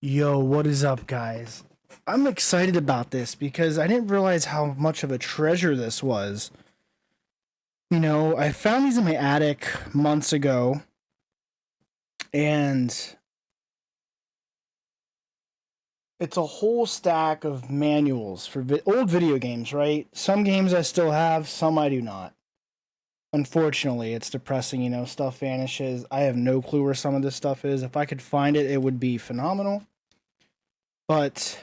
Yo, what is up, guys? I'm excited about this because I didn't realize how much of a treasure this was. I found these in my attic months ago, and it's a whole stack of manuals for old video games, right? Some games I still have, some I do not. Unfortunately, it's depressing, stuff vanishes. I have no clue where some of this stuff is. If I could find it, it would be phenomenal. But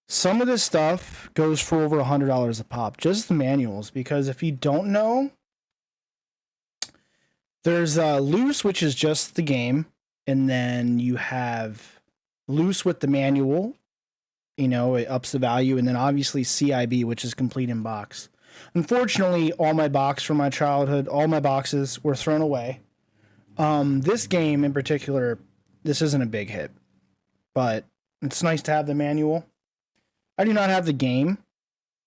some of this stuff goes for over $100 a pop, just the manuals, because if you don't know, there's loose, which is just the game, and then you have loose with the manual, it ups the value, and then obviously CIB, which is complete in box. Unfortunately, all my box from my childhood, all my boxes were thrown away. This game in particular, this isn't a big hit, but it's nice to have the manual. I do not have the game.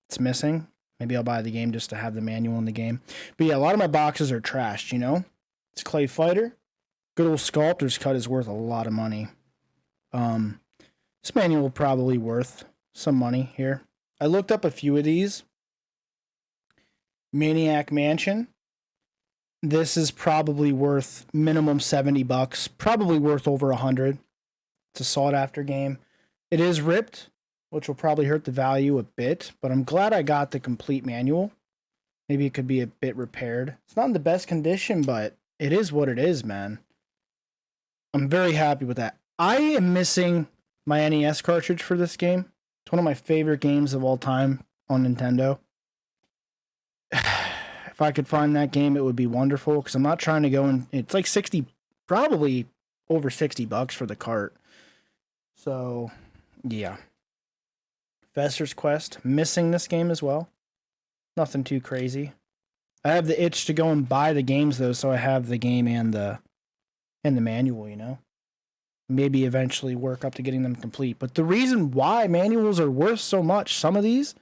It's missing. Maybe I'll buy the game just to have the manual in the game. But yeah, a lot of my boxes are trashed, It's Clay Fighter. Good old Sculptor's Cut is worth a lot of money. This manual probably worth some money here. I looked up a few of these. Maniac Mansion. This is probably worth minimum $70. Probably worth over 100. It's a sought after game. It is ripped, which will probably hurt the value a bit, but I'm glad I got the complete manual. Maybe it could be a bit repaired. It's not in the best condition, but it is what it is, man. I'm very happy with that. I am missing my NES cartridge for this game. It's one of my favorite games of all time on Nintendo. If I could find that game, it would be wonderful, because I'm not trying to go in. It's like 60, probably over $60 for the cart. So, yeah. Fester's Quest, missing this game as well. Nothing too crazy. I have the itch to go and buy the games though, so I have the game and the manual, Maybe eventually work up to getting them complete. But the reason why manuals are worth so much, some of these,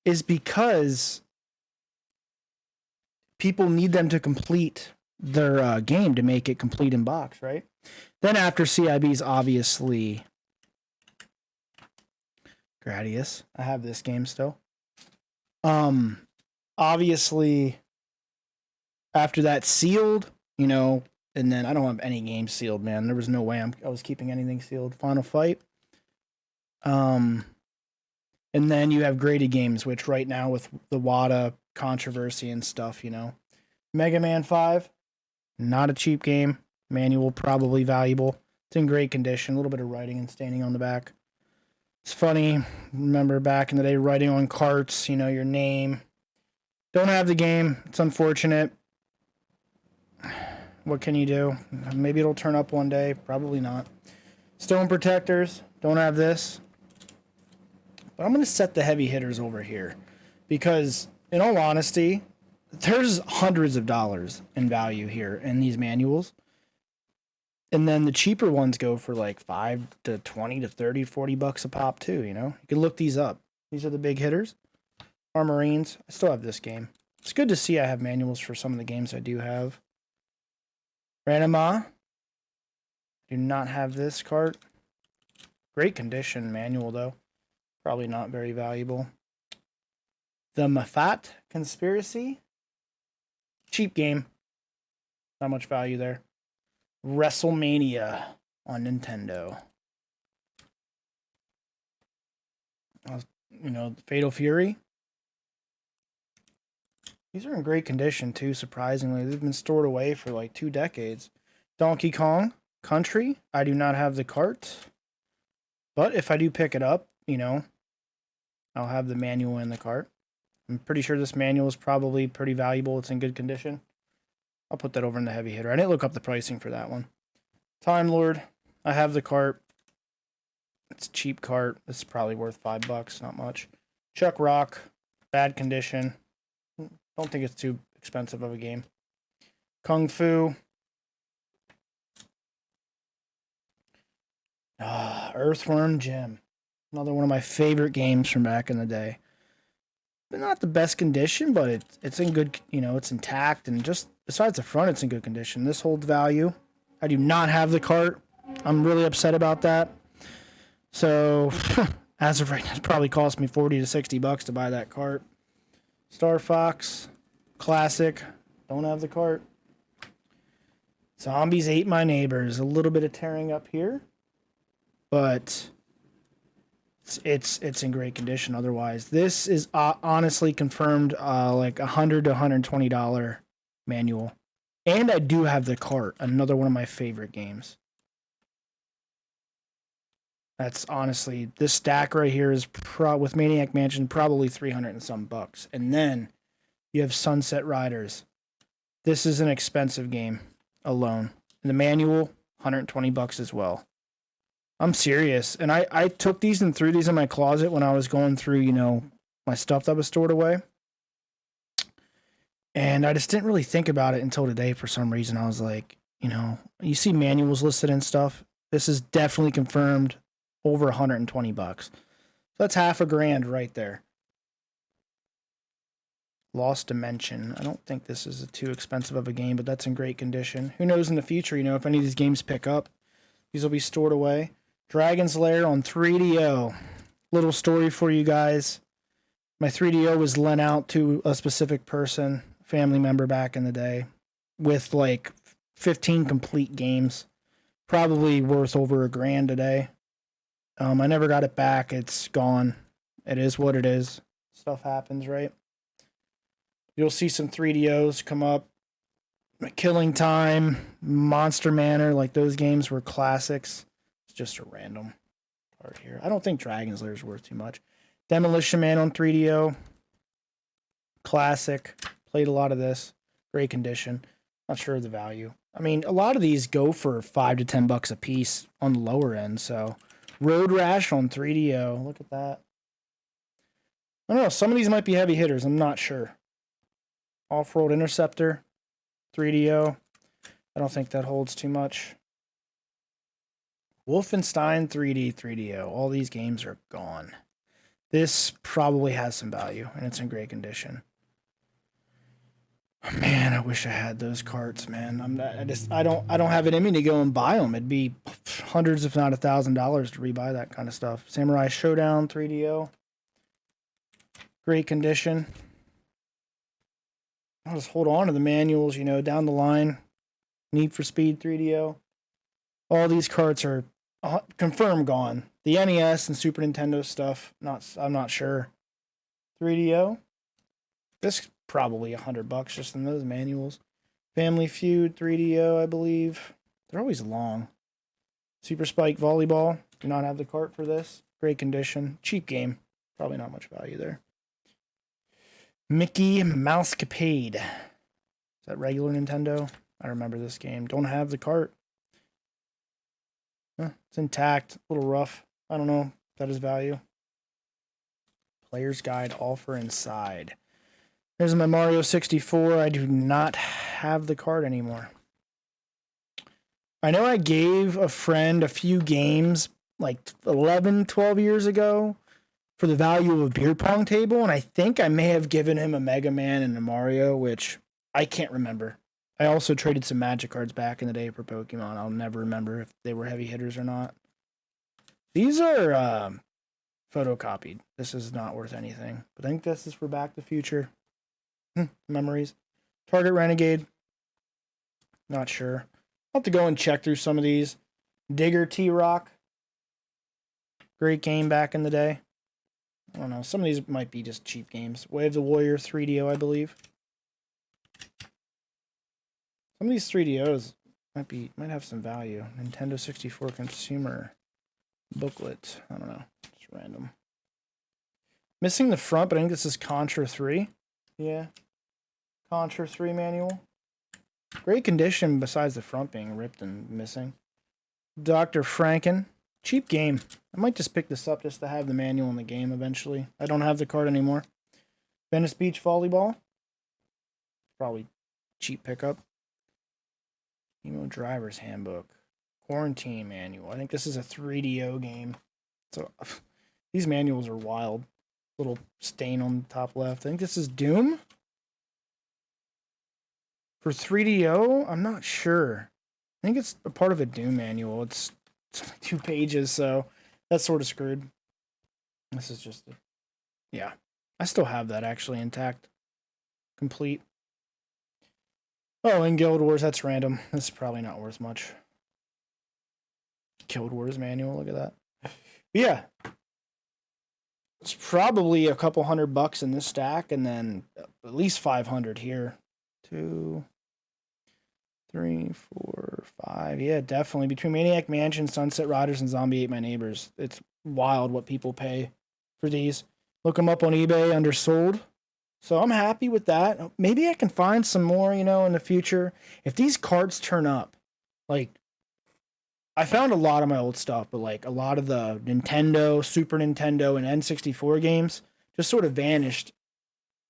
is because people need them to complete their game to make it complete in box, right? Then after CIB's obviously Gradius. I have this game still. Obviously, after that, sealed, and then I don't have any games sealed, man. There was no way I was keeping anything sealed. Final Fight. And then you have graded games, which right now with the WADA controversy and stuff, Mega Man 5, not a cheap game. Manual probably valuable. It's in great condition. A little bit of writing and staining on the back. It's funny. Remember back in the day, writing on carts, your name. Don't have the game. It's unfortunate. What can you do? Maybe it'll turn up one day. Probably not. Stone Protectors. Don't have this. But I'm going to set the heavy hitters over here, because in all honesty, there's hundreds of dollars in value here in these manuals. And then the cheaper ones go for like 5 to 20 to 30, $40 a pop too, You can look these up. These are the big hitters. Armorines. I still have this game. It's good to see I have manuals for some of the games I do have. Ranima. Do not have this cart. Great condition manual though. Probably not very valuable. The Mafat Conspiracy. Cheap game. Not much value there. WrestleMania on Nintendo. Fatal Fury. These are in great condition too, surprisingly. They've been stored away for like 2 decades. Donkey Kong Country. I do not have the cart. But if I do pick it up, I'll have the manual in the cart. I'm pretty sure this manual is probably pretty valuable. It's in good condition. I'll put that over in the heavy hitter. I didn't look up the pricing for that one. Time Lord. I have the cart. It's a cheap cart. It's probably worth $5. Not much. Chuck Rock. Bad condition. Don't think it's too expensive of a game. Kung Fu. Earthworm Jim. Another one of my favorite games from back in the day. But not the best condition, but it's in good, it's intact, and just besides the front, it's in good condition. This holds value. I do not have the cart. I'm really upset about that. So, as of right now, it probably cost me 40 to 60 bucks to buy that cart. Star Fox, classic. Don't have the cart. Zombies Ate My Neighbors. A little bit of tearing up here, but it's in great condition otherwise. This is honestly confirmed like $100 to $120 manual. And I do have the cart, another one of my favorite games. That's honestly, this stack right here is with Maniac Mansion probably 300 and some bucks. And then you have Sunset Riders. This is an expensive game alone. And the manual, 120 bucks as well. I'm serious. And I took these and threw these in my closet when I was going through, you know, my stuff that was stored away. And I just didn't really think about it until today for some reason. I was like, you know, you see manuals listed and stuff. This is definitely confirmed over 120 bucks. So that's half a grand right there. Lost Dimension. I don't think this is too expensive of a game, but that's in great condition. Who knows in the future, you know, if any of these games pick up, these will be stored away. Dragon's Lair on 3DO. Little story for you guys. My 3DO was lent out to a specific person, family member back in the day, with like 15 complete games. Probably worth over a grand today. I never got it back. It's gone. It is what it is. Stuff happens, right? You'll see some 3DOs come up. Killing Time, Monster Manor, like those games were classics. It's just a random part here. I don't think Dragon's Lair is worth too much. Demolition Man on 3DO. Classic. Played a lot of this. Great condition. Not sure of the value. I mean, a lot of these go for $5 to $10 a piece on the lower end, so... Road Rash on 3DO. Look at that. I don't know. Some of these might be heavy hitters. I'm not sure. Off-Road Interceptor. 3DO. I don't think that holds too much. Wolfenstein 3D 3DO. All these games are gone. This probably has some value, and it's in great condition. Man, I wish I had those carts, man. I don't have it in me to go and buy them. It'd be hundreds, if not $1,000, to rebuy that kind of stuff. Samurai Showdown 3DO, great condition. I'll just hold on to the manuals, you know, down the line. Need for Speed 3DO. All these carts are confirmed gone. The NES and Super Nintendo stuff, I'm not sure. 3DO. This probably $100 just in those manuals. Family Feud 3DO, I believe. They're always long. Super Spike Volleyball. Do not have the cart for this. Great condition. Cheap game. Probably not much value there. Mickey Mousecapade. Is that regular Nintendo? I remember this game. Don't have the cart. It's intact. A little rough. I don't know if that is value. Player's Guide, all for inside. There's my Mario 64. I do not have the card anymore. I know I gave a friend a few games like 11, 12 years ago for the value of a beer pong table, and I think I may have given him a Mega Man and a Mario, which I can't remember. I also traded some Magic cards back in the day for Pokemon. I'll never remember if they were heavy hitters or not. These are photocopied. This is not worth anything. But I think this is for Back to the Future. Memories. Target Renegade. Not sure. I'll have to go and check through some of these. Digger T-Rock. Great game back in the day. I don't know. Some of these might be just cheap games. Way of the Warrior 3DO, I believe. Some of these 3DOs might have some value. Nintendo 64 consumer booklet. I don't know. Just random. Missing the front, but I think this is Contra 3. Yeah. Contra 3 manual. Great condition besides the front being ripped and missing. Dr. Franken. Cheap game. I might just pick this up just to have the manual in the game eventually. I don't have the card anymore. Venice Beach Volleyball. Probably cheap pickup. Emo Driver's Handbook. Quarantine Manual. I think this is a 3DO game. So these manuals are wild. Little stain on the top left. I think this is Doom. For 3DO, I'm not sure. I think it's a part of a Doom manual. It's It's only 2 pages, so that's sort of screwed. This is just, yeah. I still have that actually intact. Complete. Oh, and Guild Wars, that's random. This is probably not worth much. Guild Wars manual, look at that. But yeah. It's probably a couple $100 in this stack, and then at least 500 here. 2, 3, 4, 5. Yeah, definitely. Between Maniac Mansion, Sunset Riders, and Zombie Ate My Neighbors, it's wild what people pay for these. Look them up on eBay, undersold. So I'm happy with that. Maybe I can find some more, you know, in the future. If these cards turn up, like, I found a lot of my old stuff, but like a lot of the Nintendo, Super Nintendo, and N64 games just sort of vanished,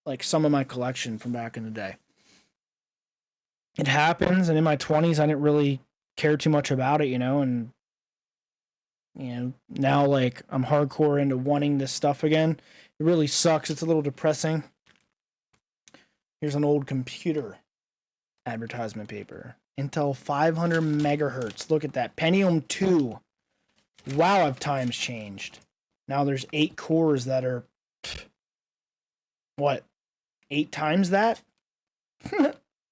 like some of my collection from back in the day. It happens, and in my 20s, I didn't really care too much about it, you know, and, you know, now, like, I'm hardcore into wanting this stuff again. It really sucks. It's a little depressing. Here's an old computer advertisement paper. Intel 500 megahertz. Look at that. Pentium 2. Wow, have times changed. Now there's 8 cores that are, what, 8 times that?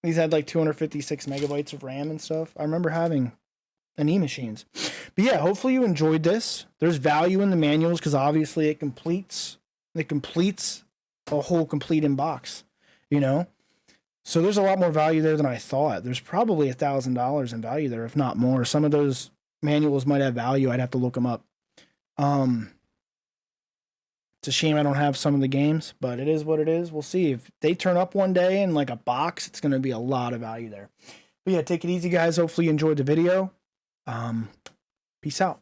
These had like 256 megabytes of RAM and stuff. I remember having NE machines. But yeah, hopefully you enjoyed this. There's value in the manuals because obviously it completes a whole complete inbox, you know? So there's a lot more value there than I thought. There's probably $1,000 in value there, if not more. Some of those manuals might have value. I'd have to look them up. It's a shame I don't have some of the games, but it is what it is. We'll see. If they turn up one day in like a box, it's going to be a lot of value there. But yeah, take it easy, guys. Hopefully you enjoyed the video. Peace out.